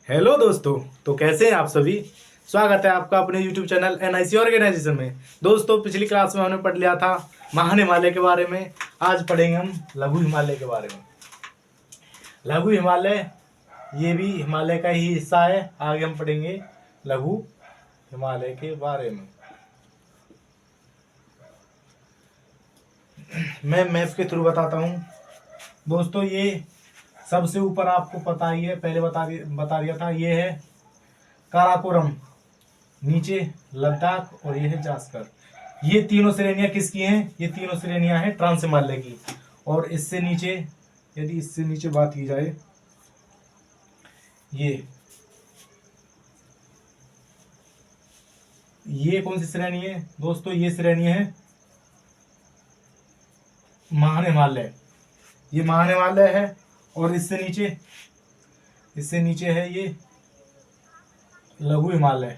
Hello दोस्तों। तो कैसे हैं आप सभी। स्वागत है आपका अपने YouTube चैनल NIC ऑर्गेनाइजेशन में। दोस्तों पिछली क्लास में हमने पढ़ लिया था महान हिमालय के बारे में। आज पढ़ेंगे हम लघु हिमालय के बारे में। लघु हिमालय ये भी हिमालय का ही हिस्सा है। आगे हम पढ़ेंगे लघु हिमालय के बारे में। मैं मैप के थ्रू बताता हूँ दोस्तों। ये सबसे ऊपर आपको पता ही है, पहले बता दिया था, ये है काराकोरम, नीचे लद्दाख और ये है जास्कर। ये तीनों श्रेणियां किसकी हैं? ये तीनों श्रेणियां हैं ट्रांस हिमालय की। और इससे नीचे, यदि इससे नीचे बात की जाए, ये कौन सी श्रेणी है दोस्तों? ये श्रेणी है महान हिमालय। ये महान हिमालय है। और इससे नीचे है ये लघु हिमालय।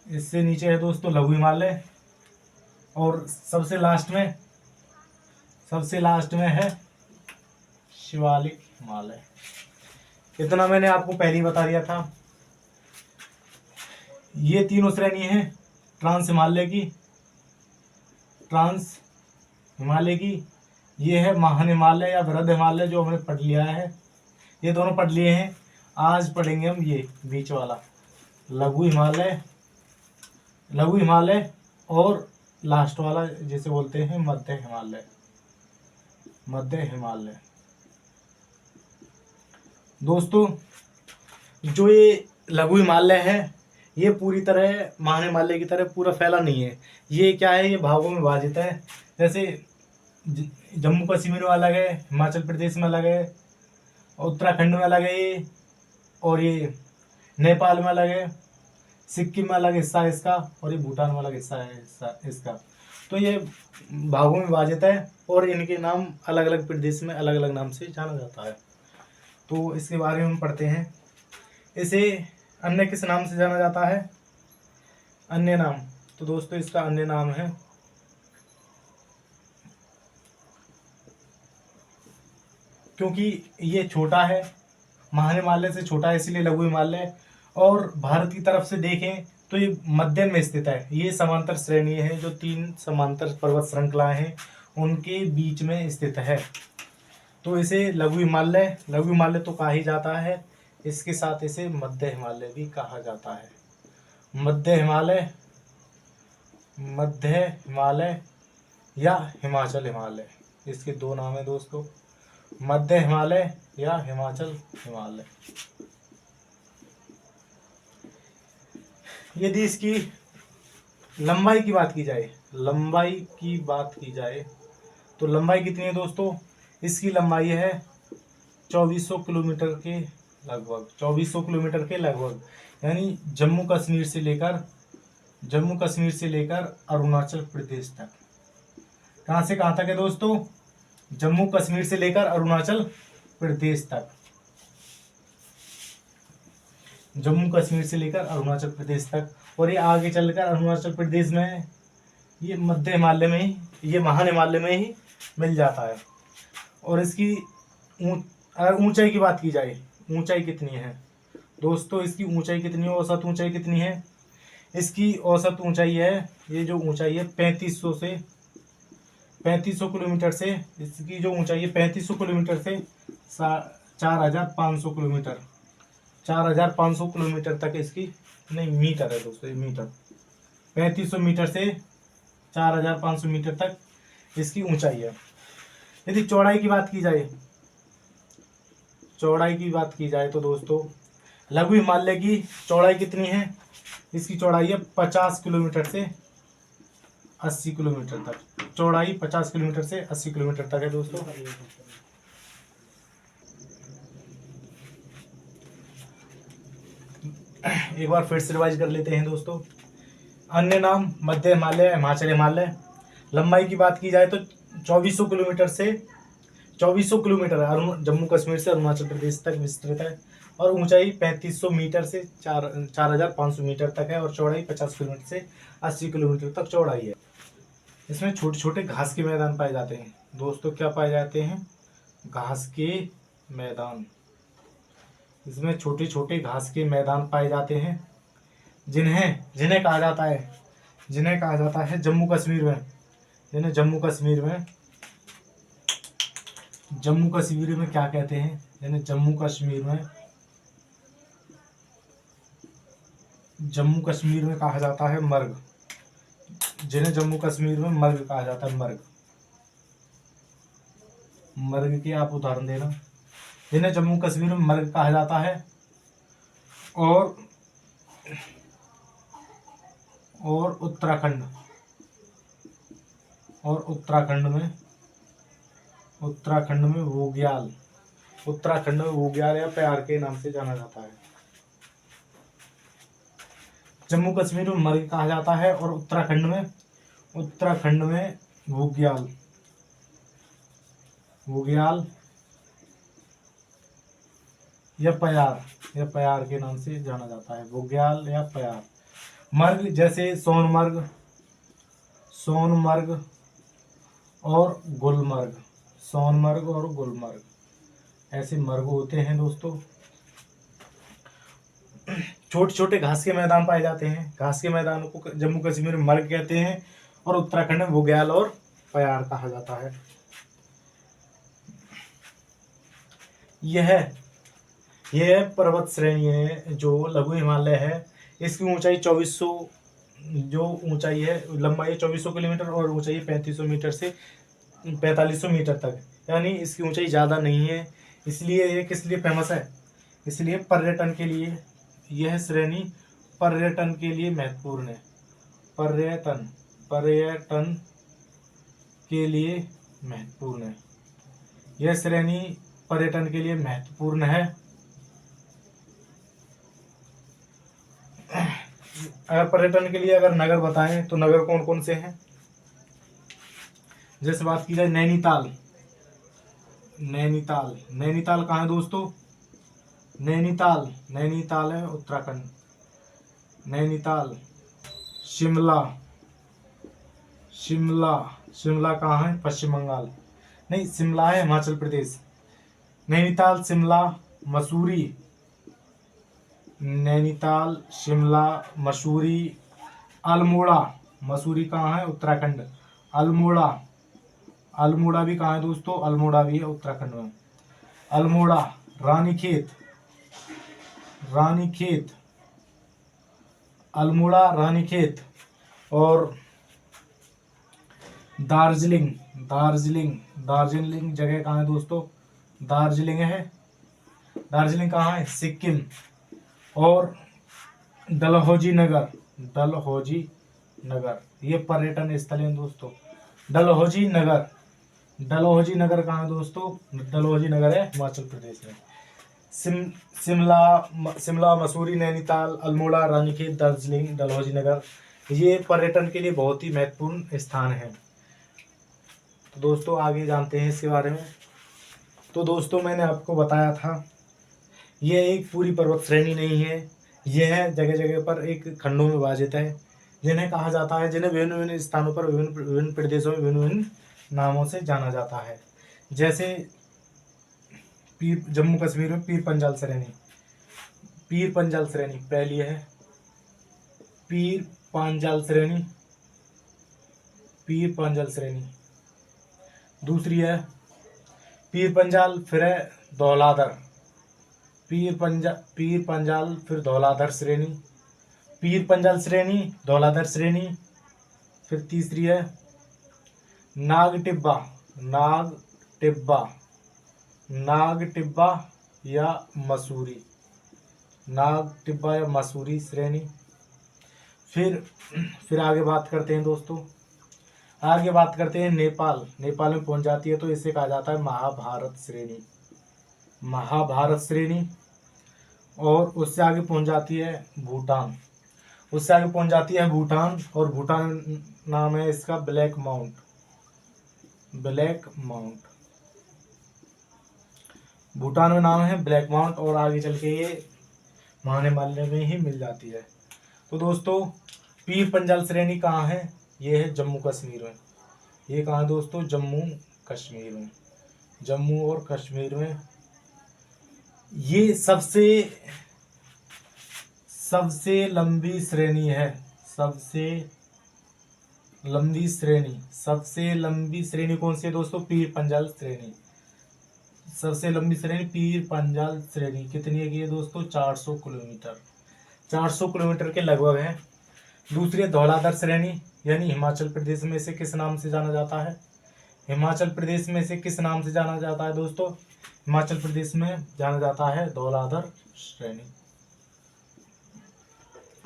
इससे नीचे है दोस्तों लघु हिमालय। और सबसे लास्ट में है शिवालिक हिमालय। इतना मैंने आपको पहले ही बता दिया था। ये तीनों श्रेणी हैं ट्रांस हिमालय की। ये है महान हिमालय या वृहद हिमालय, जो हमने पढ़ लिया है। ये दोनों पढ़ लिए हैं। आज पढ़ेंगे हम ये बीच वाला लघु हिमालय और लास्ट वाला जिसे बोलते हैं मध्य हिमालय। दोस्तों जो ये लघु हिमालय है, ये पूरी तरह महान हिमालय की तरह पूरा फैला नहीं है। ये क्या है, ये भागों में विभाजित है। जैसे जम्मू कश्मीर में अलग है, हिमाचल प्रदेश में अलग है, उत्तराखंड में अलग है ये, और ये नेपाल में अलग है, सिक्किम में अलग हिस्सा है इसका, और ये भूटान में अलग हिस्सा है इसका। तो ये भागों में विभाजित है और इनके नाम अलग अलग प्रदेश में अलग अलग नाम से जाना जाता है। तो इसके बारे में हम पढ़ते हैं। इसे अन्य किस नाम से जाना जाता है? अन्य नाम। तो दोस्तों इसका अन्य नाम है क्योंकि ये छोटा है, महान हिमालय से छोटा है, इसलिए लघु हिमालय। और भारत की तरफ से देखें तो ये मध्य में स्थित है। ये समांतर श्रेणी है, जो 3 समांतर पर्वत श्रृंखलाएं हैं उनके बीच में स्थित है। तो इसे लघु हिमालय तो कहा ही जाता है। इसके साथ इसे मध्य हिमालय भी कहा जाता है। मध्य हिमालय या हिमाचल हिमालय, इसके 2 नाम है दोस्तों, मध्य हिमालय या हिमाचल हिमालय। यदि इसकी लंबाई की बात की जाए तो लंबाई कितनी है दोस्तों? इसकी लंबाई है 2400 किलोमीटर के लगभग। यानी जम्मू कश्मीर से लेकर अरुणाचल प्रदेश तक। कहाँ से कहाँ तक है दोस्तों? जम्मू कश्मीर से लेकर अरुणाचल प्रदेश तक। और ये आगे चलकर अरुणाचल प्रदेश में ये मध्य हिमालय में ही, ये महान हिमालय में ही मिल जाता है। और इसकी अगर ऊंचाई की बात की जाए, ऊंचाई कितनी है दोस्तों? इसकी ऊंचाई कितनी है? औसत ऊंचाई कितनी है? इसकी औसत ऊंचाई है, ये जो ऊंचाई है 3500 किलोमीटर से, इसकी जो ऊंचाई है 3500 किलोमीटर से 4500 किलोमीटर, 4500 किलोमीटर तक इसकी, नहीं मीटर है दोस्तों, ये मीटर, 3500 मीटर से 4500 मीटर तक इसकी ऊंचाई है। यदि चौड़ाई की बात की जाए तो दोस्तों लघु हिमालय की चौड़ाई कितनी है? इसकी चौड़ाई है 50 किलोमीटर से 80 किलोमीटर तक। चौड़ाई 50 किलोमीटर से 80 किलोमीटर तक है दोस्तों। एक बार फिर से रिवाइज कर लेते हैं दोस्तों। अन्य नाम मध्य हिमालय, हिमाचल हिमालय। लंबाई की बात की जाए तो 2400 किलोमीटर जम्मू कश्मीर से अरुणाचल प्रदेश तक विस्तृत है। और ऊंचाई 3500 मीटर से 4500 मीटर तक है। और चौड़ाई 50 किलोमीटर से 80 किलोमीटर तक चौड़ाई है। इसमें छोटे छोटे घास के मैदान पाए जाते हैं दोस्तों। क्या पाए जाते हैं? घास के मैदान। इसमें छोटे छोटे घास के मैदान पाए जाते हैं, जिन्हें जिन्हें कहा जाता है जम्मू कश्मीर में, जिन्हें जम्मू कश्मीर में क्या कहते हैं, जिन्हें जम्मू कश्मीर में कहा जाता है मर्ग, जिन्हें जम्मू कश्मीर में मर्ग कहा जाता है। मर्ग के आप उदाहरण देना, जिन्हें जम्मू कश्मीर में मर्ग कहा जाता है। और उत्तराखंड में वोग्याल, या प्यार के नाम से जाना जाता है। जम्मू कश्मीर में मर्ग कहा जाता है और उत्तराखंड में वोग्याल या प्यार के नाम से जाना जाता है। वोग्याल या प्यार। मर्ग जैसे सोनमर्ग और गुलमर्ग, ऐसे मर्ग होते हैं दोस्तों। छोटे छोटे घास के मैदान पाए जाते हैं, घास के मैदानों को जम्मू कश्मीर में मर्ग कहते हैं और उत्तराखंड में वोग्याल और प्यार कहा जाता है। यह पर्वत श्रेणी है जो लघु हिमालय है। इसकी ऊंचाई 2400, जो ऊंचाई है, लंबाई 2400 किलोमीटर और ऊंचाई 3500 मीटर से 4500 मीटर तक, यानी इसकी ऊंचाई ज़्यादा नहीं है। इसलिए ये किस लिए फेमस है? इसलिए पर्यटन के लिए यह श्रेणी पर्यटन के लिए महत्वपूर्ण है। पर्यटन के लिए महत्वपूर्ण है। यह श्रेणी पर्यटन के लिए महत्वपूर्ण है। अगर पर्यटन के लिए अगर नगर बताएं तो नगर कौन कौन से हैं? जैसे बात की जाए नैनीताल कहाँ है दोस्तों? नैनीताल है उत्तराखंड। नैनीताल। शिमला कहाँ है? पश्चिम बंगाल। नहीं, शिमला है हिमाचल प्रदेश। नैनीताल, शिमला, मसूरी, अल्मोड़ा। मसूरी कहाँ है? उत्तराखंड। अल्मोड़ा भी कहाँ है दोस्तों? अल्मोड़ा भी है उत्तराखंड में। अल्मोड़ा, रानीखेत और दार्जिलिंग जगह कहाँ है दोस्तों? दार्जिलिंग है। दार्जिलिंग कहाँ है? सिक्किम। और डलहौजी नगर, ये पर्यटन स्थल है दोस्तों। डलहौजी नगर कहाँ है दोस्तों? डलहौजी नगर है हिमाचल प्रदेश में। शिमला, मसूरी, नैनीताल, अल्मोड़ा, रानीखेत, दार्जिलिंग, डलहौजी नगर, ये पर्यटन के लिए बहुत ही महत्वपूर्ण स्थान है। तो दोस्तों आगे जानते हैं इसके बारे में। तो दोस्तों मैंने आपको बताया था, यह एक पूरी पर्वत श्रेणी नहीं है। यह जगह जगह पर एक खंडों में विभाजित है, जिन्हें कहा जाता है, जिन्हें विभिन्न विभिन्न स्थानों पर विभिन्न प्रदेशों में विभिन्न विभिन्न नामों से जाना जाता है। जैसे जम्मू कश्मीर में पीर पंजाल श्रेणी पहली है। पीर पांजाल श्रेणी दूसरी है। पीर पंजाल, फिर है धौलाधर। पीर पंजाल फिर धौलाधर श्रेणी। पीर पंजाल श्रेणी, धौलाधर श्रेणी। फिर तीसरी है नाग टिब्बा या मसूरी श्रेणी। फिर आगे बात करते हैं दोस्तों, नेपाल में पहुंच जाती है तो इसे कहा जाता है महाभारत श्रेणी। और उससे आगे पहुंच जाती है भूटान। और भूटान नाम है इसका ब्लैक माउंट। भूटान में नाम है ब्लैक माउंट, और आगे चल के ये महाहिमालय में ही मिल जाती है। तो दोस्तों पीर पंजाल श्रेणी कहाँ है? ये है जम्मू कश्मीर में। ये कहाँ है दोस्तों? जम्मू और कश्मीर में ये सबसे लंबी श्रेणी है। सबसे लंबी श्रेणी कौन सी है दोस्तों? पीर पंजाल श्रेणी। सबसे लंबी श्रेणी पीर पंजाल श्रेणी कितनी है ये दोस्तों? 400 किलोमीटर। 400 किलोमीटर के लगभग है। दूसरी है धौलाधर श्रेणी, यानी हिमाचल प्रदेश में से किस नाम से जाना जाता है? हिमाचल प्रदेश में से किस नाम से जाना जाता है दोस्तों? हिमाचल प्रदेश में जाना जाता है धौलाधर श्रेणी।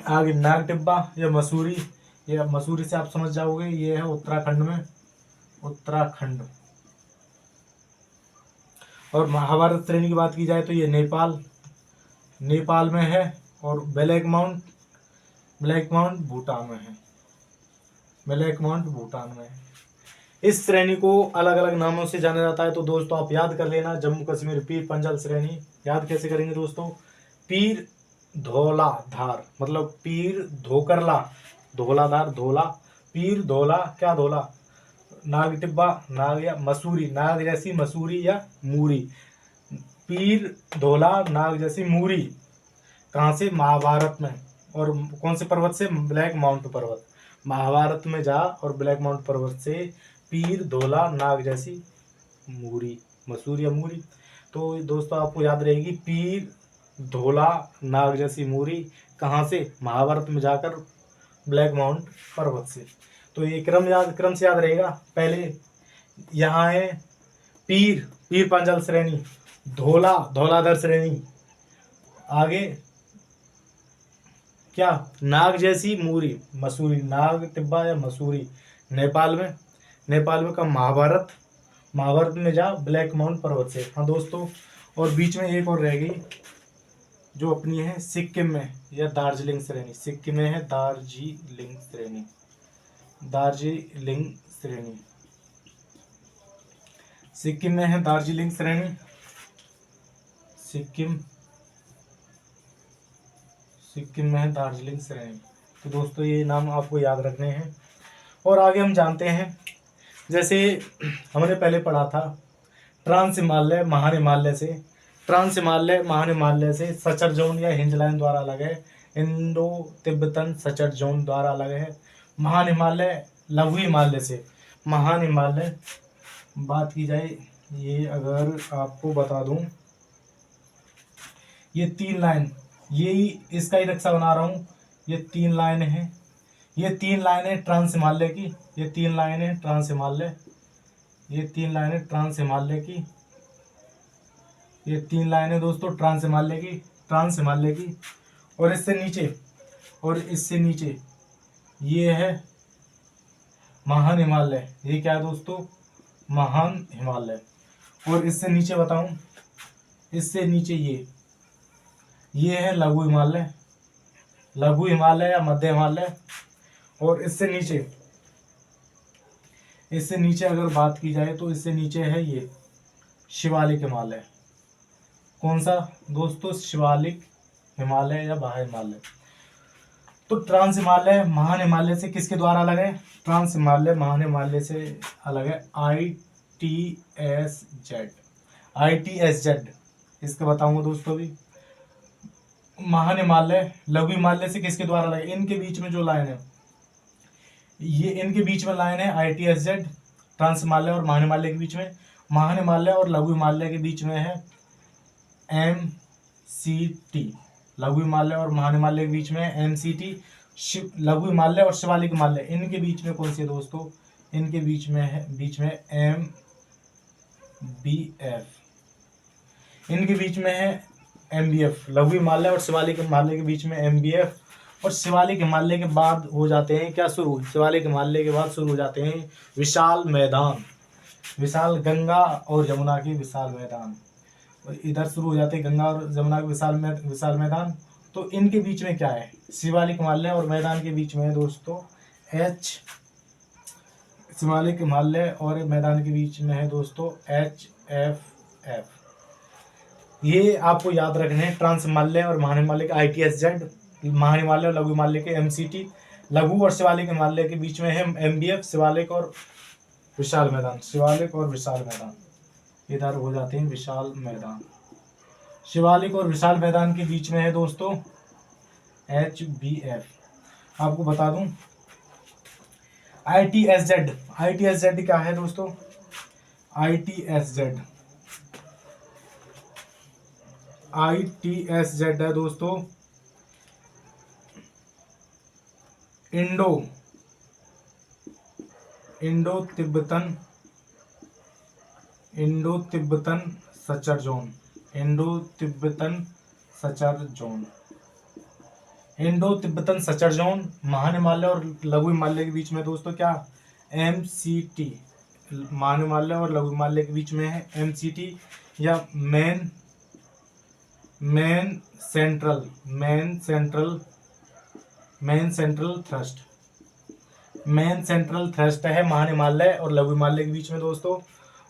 आगे नाग टिब्बा या मसूरी, या मसूरी से आप समझ जाओगे, ये है उत्तराखंड में, उत्तराखंड। और महाभारत श्रेणी की बात की जाए तो ये नेपाल में है। और ब्लैक माउंट भूटान में है। भूटान में है। इस श्रेणी को अलग अलग नामों से जाना जाता है। तो दोस्तों आप याद कर लेना, जम्मू कश्मीर पीर पंजाल श्रेणी। याद कैसे करेंगे दोस्तों? पीर धौलाधार, मतलब पीर धोकरला, धौलाधार, धौला, पीर धौला, क्या धौला, नाग टिब्बा, नाग या मसूरी, नाग जैसी मसूरी या मूरी, पीर धौला नाग जैसी मूरी। कहाँ से? महाभारत में। और कौन से पर्वत से? ब्लैक माउंट पर्वत। महाभारत में जा और ब्लैक माउंट पर्वत से पीर धौला नाग जैसी मूरी, मसूरी या मूरी। तो दोस्तों आपको याद रहेगी, पीर धौला नाग जैसी मूरी कहाँ से? महाभारत में जाकर ब्लैक माउंट पर्वत से। तो ये क्रम से याद रहेगा। पहले यहाँ है पीर पंजाल श्रेणी, धौलाधर श्रेणी, आगे क्या? नाग जैसी मूरी, मसूरी, नाग टिब्बा या मसूरी नेपाल में का महाभारत में जा ब्लैक माउंट पर्वत से। हाँ दोस्तों, और बीच में एक और रह गई जो अपनी है सिक्किम में या दार्जिलिंग श्रेणी। सिक्किम में है दार्जिलिंग श्रेणी। सिक्किम में है दार्जिलिंग श्रेणी। सिक्किम में है दार्जिलिंग श्रेणी। तो दोस्तों ये नाम आपको याद रखने हैं। और आगे हम जानते हैं, जैसे हमने पहले पढ़ा था ट्रांस हिमालय महाहिमालय से सचर जोन या हिंज लाइन द्वारा अलग है। इंडो तिब्बतन सचर जोन द्वारा अलग है। महाहिमालय लघु हिमालय से, महाहिमालय बात की जाए, ये अगर आपको बता दूं, ये 3 लाइन, यही इसका ही नक्शा बना रहा हूँ। ये 3 लाइन है, ये 3 लाइनें ट्रांस हिमालय की, ये 3 लाइनें ट्रांस हिमालय, ये 3 लाइनें ट्रांस हिमालय की, ये 3 लाइनें दोस्तों ट्रांस हिमालय की। और इससे नीचे ये है महान हिमालय। ये क्या है दोस्तों? महान हिमालय। और इससे नीचे बताऊं, इससे नीचे ये है लघु हिमालय या मध्य हिमालय। और इससे नीचे अगर बात की जाए तो इससे नीचे है ये शिवालिक हिमालय। कौन सा दोस्तों? शिवालिक हिमालय या बाह्य हिमालय। तो ट्रांस हिमालय महान हिमालय से किसके द्वारा अलग है? ट्रांस हिमालय महान हिमालय से अलग है ITSZ। इसका बताऊंगा दोस्तों भी। महान हिमालय लघु हिमालय से किसके द्वारा अलग है? इनके बीच में जो लाइन है, ये इनके बीच में लाइन है ITSZ, ट्रांस हिमालय और महान हिमालय के बीच में। महान हिमालय और लघु हिमालय के बीच में है MCT। लघु हिमालय और महान हिमालय के बीच में MCT। लघु हिमालय और शिवालिक हिमालय, इनके बीच में कौन सी है दोस्तों? इनके बीच में MBF। इनके बीच में है MBF। लघु हिमालय और शिवालिक हिमालय के बीच में MBF। और शिवालिक हिमालय के बाद हो जाते हैं क्या शुरू? शिवालिक हिमालय के बाद शुरू हो जाते हैं विशाल मैदान, विशाल गंगा और यमुना के विशाल मैदान। और इधर शुरू हो जाते हैं गंगा और यमुना के विशाल मैदान। तो इनके बीच में क्या है? शिवालिक हिमालय और मैदान के बीच में है दोस्तों शिवालिक हिमालय और मैदान के बीच में है दोस्तों HFF। ये आपको याद रखने हैं। ट्रांस हिमालय और महान हिमालय के ITSZ, महान हिमालय और लघु हिमालय के MCT, लघु और शिवालिक हिमालय के बीच में है MBF। शिवालिक और विशाल मैदान, इधर हो जाते हैं विशाल मैदान, शिवालिक और विशाल मैदान के बीच में है दोस्तों HBF। आपको बता दूं ITSZ क्या है दोस्तों? ITSZ है दोस्तों Indo Tibetan suture zone. Indo Tibetan suture zone महान हिमालय और लघु हिमालय के बीच में दोस्तों क्या MCT। महान हिमालय और लघु हिमालय के बीच में है MCT या मेन सेंट्रल थ्रस्ट है महान हिमालय और लघु हिमालय के बीच में दोस्तों।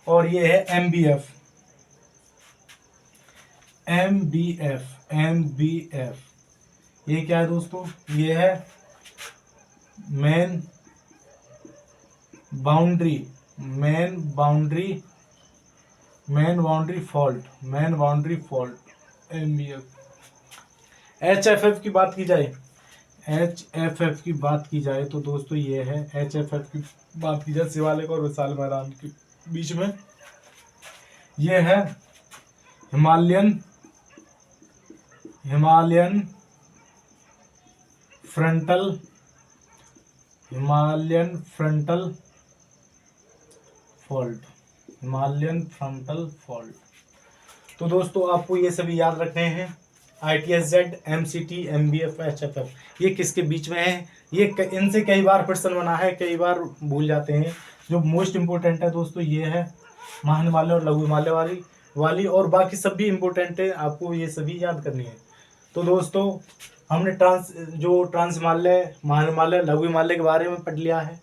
और ये है MBF। ये क्या है दोस्तों? ये है main boundary fault MBF। HFF की बात की जाए तो दोस्तों ये है HFF की बात की जाए शिवालिक और विशाल मैदान के बीच में ये है हिमालयन फ्रंटल फॉल्ट। तो दोस्तों आपको ये सभी याद रखने हैं। ITSZ, MCT, MBF, HFF ये किसके बीच में है? ये इनसे कई बार प्रश्न बना है, कई बार भूल जाते हैं। जो मोस्ट इम्पोर्टेंट है दोस्तों ये है महान हिमालय और लघु हिमालय वाली और बाकी सब भी इम्पोर्टेंट है, आपको ये सभी याद करनी है। तो दोस्तों हमने ट्रांस हिमालय, महान हिमालय, लघु हिमालय के बारे में पढ़ लिया है।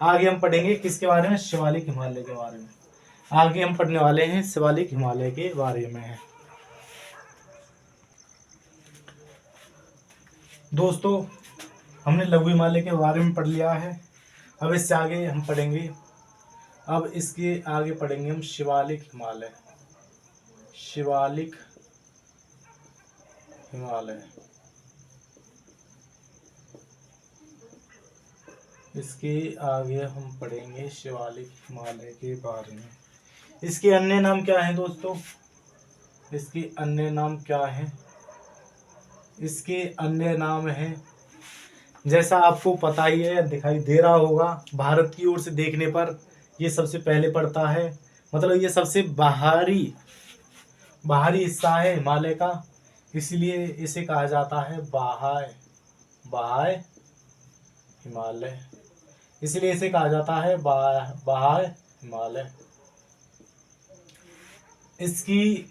आगे हम पढ़ेंगे किसके बारे में? शिवालिक हिमालय के बारे में। आगे हम पढ़ने वाले हैं शिवालिक हिमालय के बारे में। दोस्तों हमने लघु हिमालय के बारे में पढ़ लिया है। अब इससे आगे हम पढ़ेंगे, अब इसके आगे पढ़ेंगे हम शिवालिक हिमालय। इसके आगे हम पढ़ेंगे शिवालिक हिमालय के बारे में। इसके अन्य नाम क्या हैं दोस्तों? इसके अन्य नाम हैं, जैसा आपको पता ही है, दिखाई दे रहा होगा, भारत की ओर से देखने पर ये सबसे पहले पड़ता है। मतलब ये सबसे बाहरी हिस्सा है हिमालय का, इसलिए इसे कहा जाता है बाह्य हिमालय। इसलिए इसे कहा जाता है बाह्य हिमालय। इसकी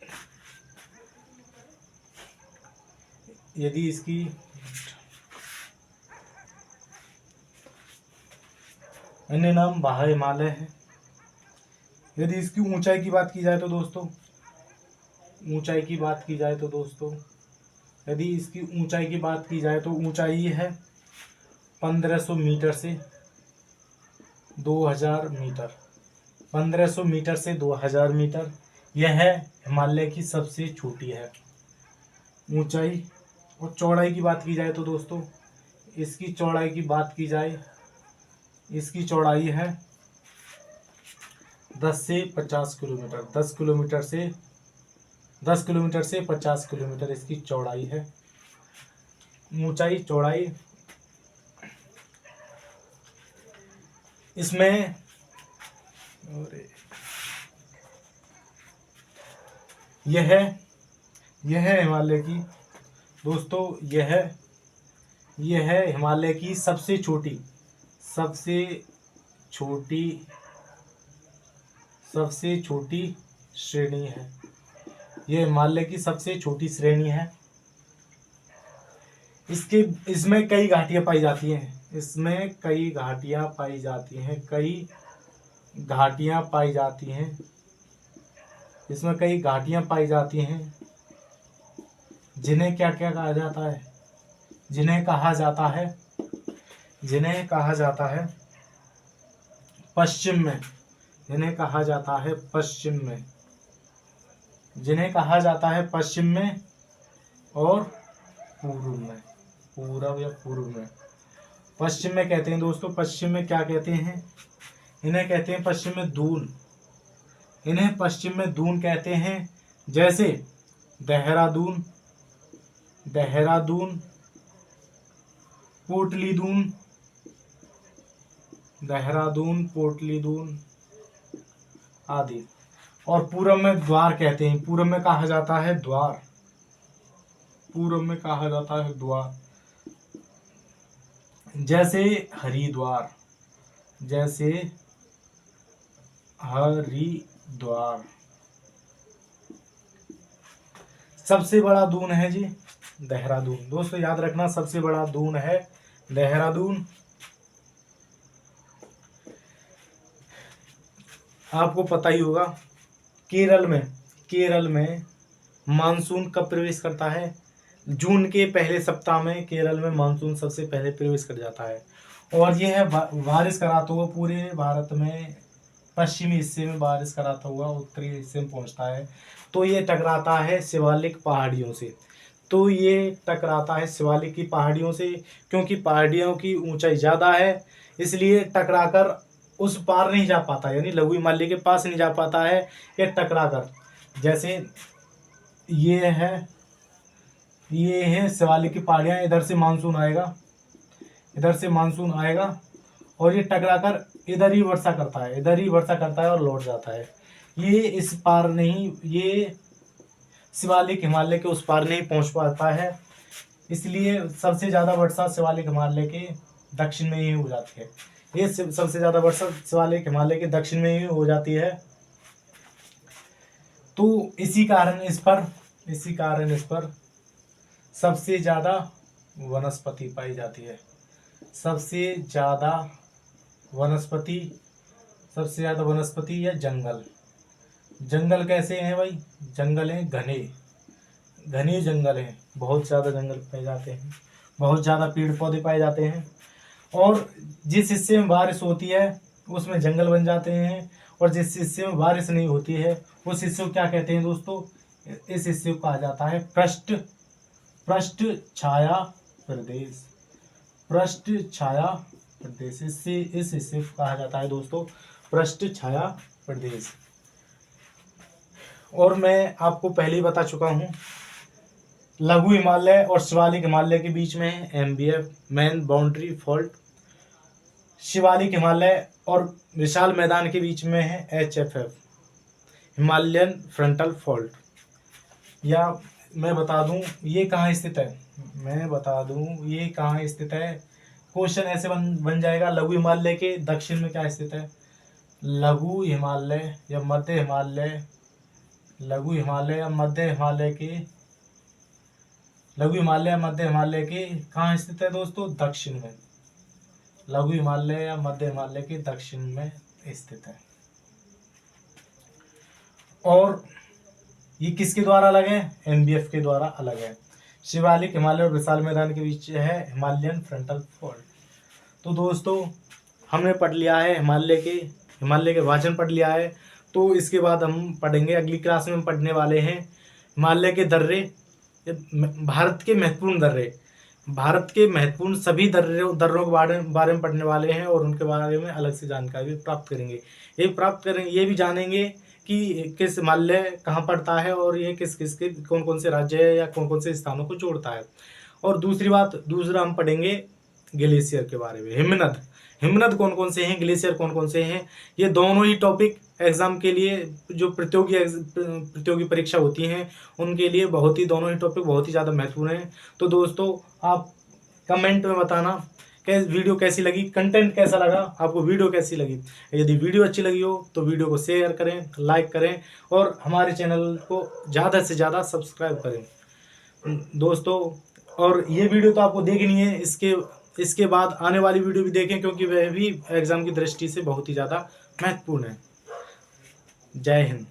अन्य नाम बाह्य हिमालय है। यदि इसकी ऊंचाई की बात की जाए तो दोस्तों, यदि इसकी ऊंचाई की बात की जाए तो ऊंचाई है 1500 मीटर से 2000 मीटर। 1500 मीटर से 2000 मीटर यह हिमालय की सबसे छोटी है ऊंचाई। और चौड़ाई की बात की जाए तो दोस्तों, इसकी चौड़ाई है 10 से 50 किलोमीटर। 10 किलोमीटर से 50 किलोमीटर इसकी चौड़ाई है। ऊंचाई चौड़ाई इसमें यह है हिमालय की दोस्तों, यह है हिमालय की सबसे छोटी श्रेणी है। यह हिमालय की सबसे छोटी श्रेणी है। इसमें कई घाटियां पाई जाती हैं। इसमें कई घाटियां पाई जाती हैं। जिन्हें क्या कहा जाता है? जिन्हें कहा जाता है पश्चिम में। जिन्हें कहा जाता है पश्चिम में और पूर्व में, पूरब या पूर्व में। पश्चिम में कहते हैं दोस्तों, पश्चिम में क्या कहते हैं, इन्हें कहते हैं पश्चिम में दून, इन्हें पश्चिम में दून कहते हैं। जैसे देहरादून, देहरादून, पोटलीदून, देहरादून, पोटलीदून आदि। और पूरब में द्वार कहते हैं, पूरब में कहा जाता है द्वार, पूरब में कहा जाता है द्वार। जैसे हरिद्वार, जैसे हरिद्वार। सबसे बड़ा दून है जी देहरादून। दोस्तों याद रखना, सबसे बड़ा दून है देहरादून। आपको पता ही होगा केरल में, केरल में मानसून कब प्रवेश करता है? जून के पहले सप्ताह में केरल में मानसून सबसे पहले प्रवेश कर जाता है। और यह है बारिश कराता हुआ पूरे भारत में, पश्चिमी हिस्से में बारिश कराता हुआ उत्तरी हिस्से में पहुंचता है। तो ये टकराता है शिवालिक पहाड़ियों से, तो ये टकराता है शिवालिक की पहाड़ियों से, क्योंकि पहाड़ियों की ऊंचाई ज़्यादा है, इसलिए टकराकर उस पार नहीं जा पाता, यानी लघु हिमालय के पास नहीं जा पाता है ये टकराकर। जैसे ये है शिवालिक की पहाड़ियाँ, इधर से मानसून आएगा, इधर से मानसून आएगा और ये टकराकर इधर ही वर्षा करता है, इधर ही वर्षा करता है और लौट जाता है। ये इस पार नहीं, ये शिवालिक हिमालय के उस पार नहीं पहुंच पाता है, इसलिए सबसे ज़्यादा वर्षा शिवालिक हिमालय के दक्षिण में ही हो जाती है। ये सबसे ज़्यादा वर्षा शिवालिक हिमालय के दक्षिण में ही हो जाती है। तो इसी कारण इस पर सबसे ज़्यादा वनस्पति पाई जाती है, सबसे ज़्यादा वनस्पति या जंगल। जंगल कैसे हैं भाई? जंगल हैं घने, घने जंगल हैं, बहुत ज़्यादा जंगल पाए जाते हैं, बहुत ज़्यादा पेड़ पौधे पाए जाते हैं। और जिस हिस्से में बारिश होती है उसमें जंगल बन जाते हैं, और जिस हिस्से में बारिश नहीं होती है उस हिस्से को क्या कहते हैं दोस्तों? इस हिस्से को कहा जाता है पृष्ठ छाया प्रदेश, पृष्ठ छाया प्रदेश। इस हिस्से को कहा जाता है दोस्तों पृष्ठ छाया प्रदेश। और मैं आपको पहले ही बता चुका हूँ, लघु हिमालय और शिवालिक हिमालय के बीच में है MBF, main boundary fault. Shivalik Himalaya और विशाल मैदान के बीच में है HFF, हिमालयन फ्रंटल फॉल्ट। या मैं बता दूं ये कहाँ स्थित है, मैं बता दूं ये कहाँ स्थित है। क्वेश्चन ऐसे बन जाएगा, लघु हिमालय के दक्षिण में क्या स्थित है? लघु हिमालय या मध्य हिमालय, लघु हिमालय या मध्य हिमालय के, लघु हिमालय या मध्य हिमालय के कहाँ स्थित है दोस्तों? दक्षिण में। लघु हिमालय या मध्य हिमालय के दक्षिण में स्थित है। और ये किसके द्वारा अलग है? MBF के द्वारा अलग है। शिवालिक हिमालय और विशाल मैदान के बीच है हिमालयन फ्रंटल फॉल्ट। तो दोस्तों हमने पढ़ लिया है हिमालय के विभाजन पढ़ लिया है। तो इसके बाद हम पढ़ेंगे, अगली क्लास में हम पढ़ने वाले हैं हिमालय के दर्रे, भारत के महत्वपूर्ण दर्रे, भारत के महत्वपूर्ण सभी दर्रों के बारे में पढ़ने वाले हैं, और उनके बारे में अलग से जानकारी प्राप्त करेंगे। ये भी जानेंगे कि किस हिमालय कहाँ पड़ता है, और ये किस के कौन कौन से राज्य है या कौन कौन से स्थानों को जोड़ता है। और दूसरा हम पढ़ेंगे ग्लेशियर के बारे में, हिमनद कौन कौन से हैं, ग्लेशियर कौन कौन से हैं। ये दोनों ही टॉपिक एग्जाम के लिए, जो प्रतियोगी परीक्षा होती हैं उनके लिए दोनों ही टॉपिक बहुत ही ज़्यादा महत्वपूर्ण हैं। तो दोस्तों आप कमेंट में बताना वीडियो कैसी लगी, कंटेंट कैसा लगा आपको, वीडियो कैसी लगी। यदि वीडियो अच्छी लगी हो तो वीडियो को शेयर करें, लाइक करें, और हमारे चैनल को ज़्यादा से ज़्यादा सब्सक्राइब करें दोस्तों। और ये वीडियो तो आपको देखनी है, इसके बाद आने वाली वीडियो भी देखें, क्योंकि वह भी एग्ज़ाम की दृष्टि से बहुत ही ज़्यादा महत्वपूर्ण है। जय हिंद।